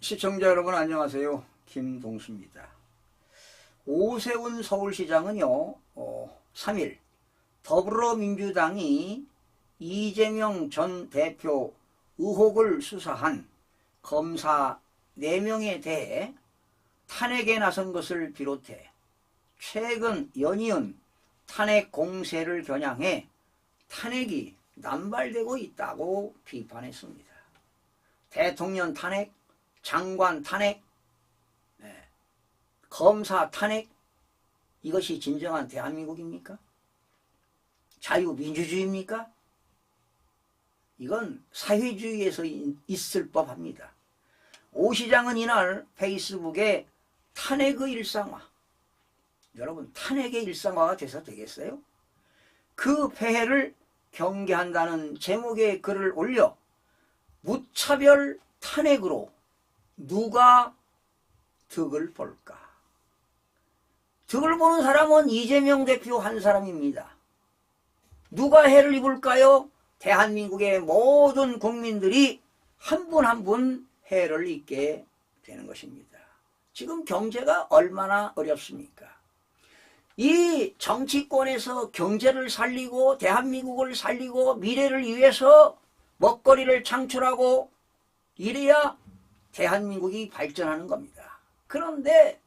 시청자 여러분 안녕하세요. 김동수입니다. 오세훈 서울시장은요 3일 더불어민주당이 이재명 전 대표 의혹을 수사한 검사 4명에 대해 탄핵에 나선 것을 비롯해 최근 연이은 탄핵 공세를 겨냥해 탄핵이 남발되고 있다고 비판했습니다. 대통령 탄핵, 장관 탄핵, 검사 탄핵, 이것이 진정한 대한민국입니까? 자유민주주의입니까? 이건 사회주의에서 있을 법합니다. 오 시장은 이날 페이스북에 탄핵의 일상화, 여러분 탄핵의 일상화가 돼서 되겠어요? 그 폐해를 경계한다는 제목의 글을 올려 무차별 탄핵으로 누가 득을 볼까? 득을 보는 사람은 이재명 대표 한 사람입니다. 누가 해를 입을까요? 대한민국의 모든 국민들이 한 분 한 분 해를 입게 되는 것입니다. 지금 경제가 얼마나 어렵습니까? 이 정치권에서 경제를 살리고 대한민국을 살리고 미래를 위해서 먹거리를 창출하고 이래야 대한민국이 발전하는 겁니다. 그런데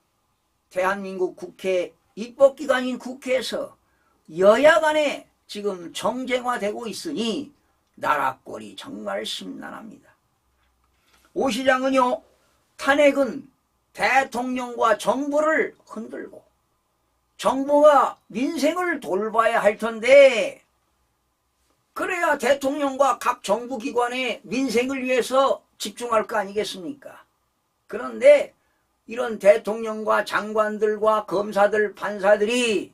대한민국 국회 입법기관인 국회에서 여야 간에 지금 정쟁화되고 있으니 나라 꼴이 정말 심란합니다. 오 시장은요, 탄핵은 대통령과 정부를 흔들고 정부가 민생을 돌봐야 할 텐데 그래야 대통령과 각 정부기관의 민생을 위해서 집중할 거 아니겠습니까? 그런데 이런 대통령과 장관들과 검사들, 판사들이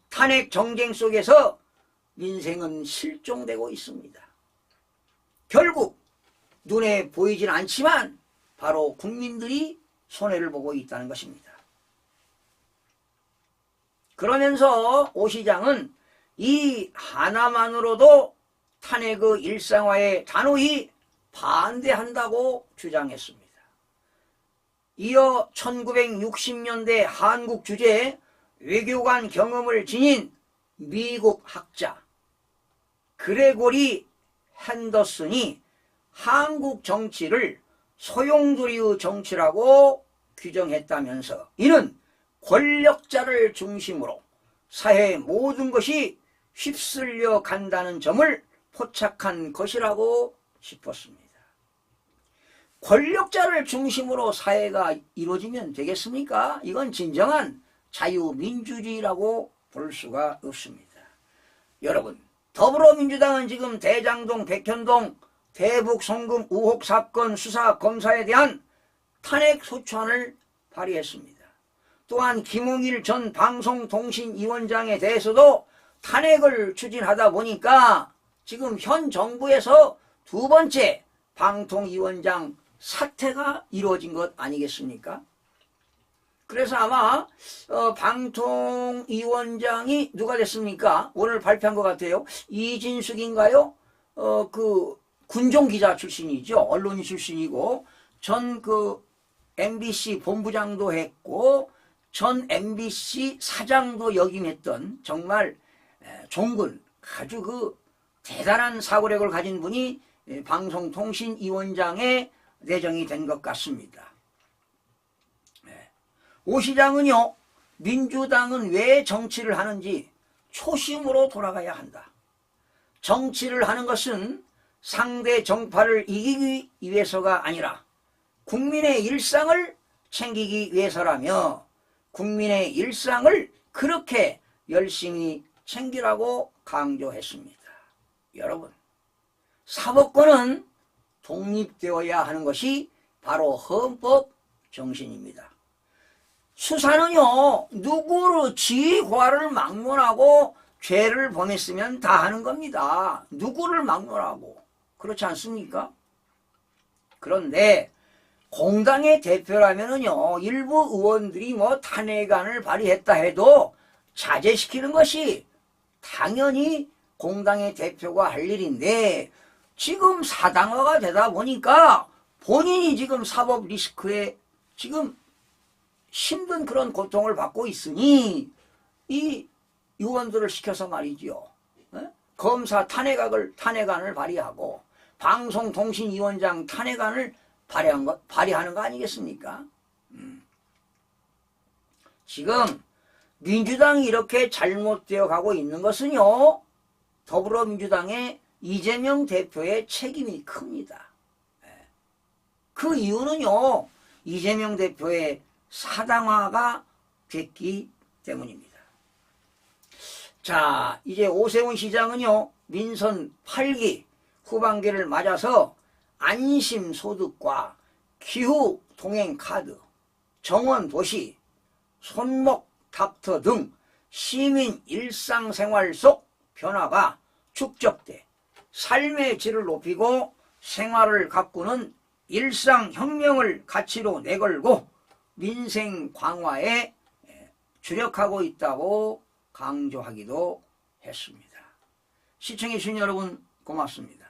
탄핵 정쟁 속에서 민생은 실종되고 있습니다. 결국 눈에 보이진 않지만 바로 국민들이 손해를 보고 있다는 것입니다. 그러면서 오 시장은 이 하나만으로도 탄핵의 일상화에 단호히 반대한다고 주장했습니다. 이어 1960년대 한국 주재에 외교관 경험을 지닌 미국 학자 그레고리 핸더슨이 한국 정치를 소용돌이의 정치라고 규정했다면서 이는 권력자를 중심으로 사회의 모든 것이 휩쓸려 간다는 점을 포착한 것이라고 싶었습니다. 권력자를 중심으로 사회가 이루어지면 되겠습니까? 이건 진정한 자유민주주의라고 볼 수가 없습니다. 여러분, 더불어민주당은 지금 대장동, 백현동, 대북 송금 의혹 사건 수사 검사에 대한 탄핵 소추안을 발의했습니다. 또한 김홍일 전 방송통신위원장에 대해서도 탄핵을 추진하다 보니까 지금 현 정부에서 두 번째 방통위원장 사퇴가 이루어진 것 아니겠습니까? 그래서 아마 방통위원장이 누가 됐습니까? 오늘 발표한 것 같아요. 이진숙인가요? 그 군종기자 출신이죠. 언론 출신이고 전 MBC 본부장도 했고 전 MBC 사장도 역임했던 정말 종근 아주 대단한 사고력을 가진 분이 방송통신위원장에 내정이 된 것 같습니다. 오 시장은요, 민주당은 왜 정치를 하는지 초심으로 돌아가야 한다. 정치를 하는 것은 상대 정파를 이기기 위해서가 아니라 국민의 일상을 챙기기 위해서라며 국민의 일상을 그렇게 열심히 챙기라고 강조했습니다. 여러분, 사법권은 독립되어야 하는 것이 바로 헌법 정신입니다. 수사는요, 누구를 지과를 막론하고 죄를 범했으면 다 하는 겁니다. 누구를 막론하고. 그렇지 않습니까? 그런데 공당의 대표라면은요, 일부 의원들이 탄핵안을 발의했다 해도 자제시키는 것이 당연히 공당의 대표가 할 일인데 지금 사당화가 되다 보니까 본인이 지금 사법 리스크에 지금 힘든 그런 고통을 받고 있으니 이 의원들을 시켜서 말이지요. 검사 탄핵안을 발의하고 방송통신위원장 탄핵안을 발의하는 거 아니겠습니까? 지금 민주당이 이렇게 잘못되어 가고 있는 것은요, 더불어민주당의 이재명 대표의 책임이 큽니다. 그 이유는요, 이재명 대표의 사당화가 됐기 때문입니다. 자, 이제 오세훈 시장은요, 민선 8기 후반기를 맞아서 안심소득과 기후동행카드, 정원도시, 손목닥터 등 시민 일상생활 속 변화가 축적돼 삶의 질을 높이고 생활을 가꾸는 일상혁명을 가치로 내걸고 민생 강화에 주력하고 있다고 강조하기도 했습니다. 시청해주신 여러분 고맙습니다.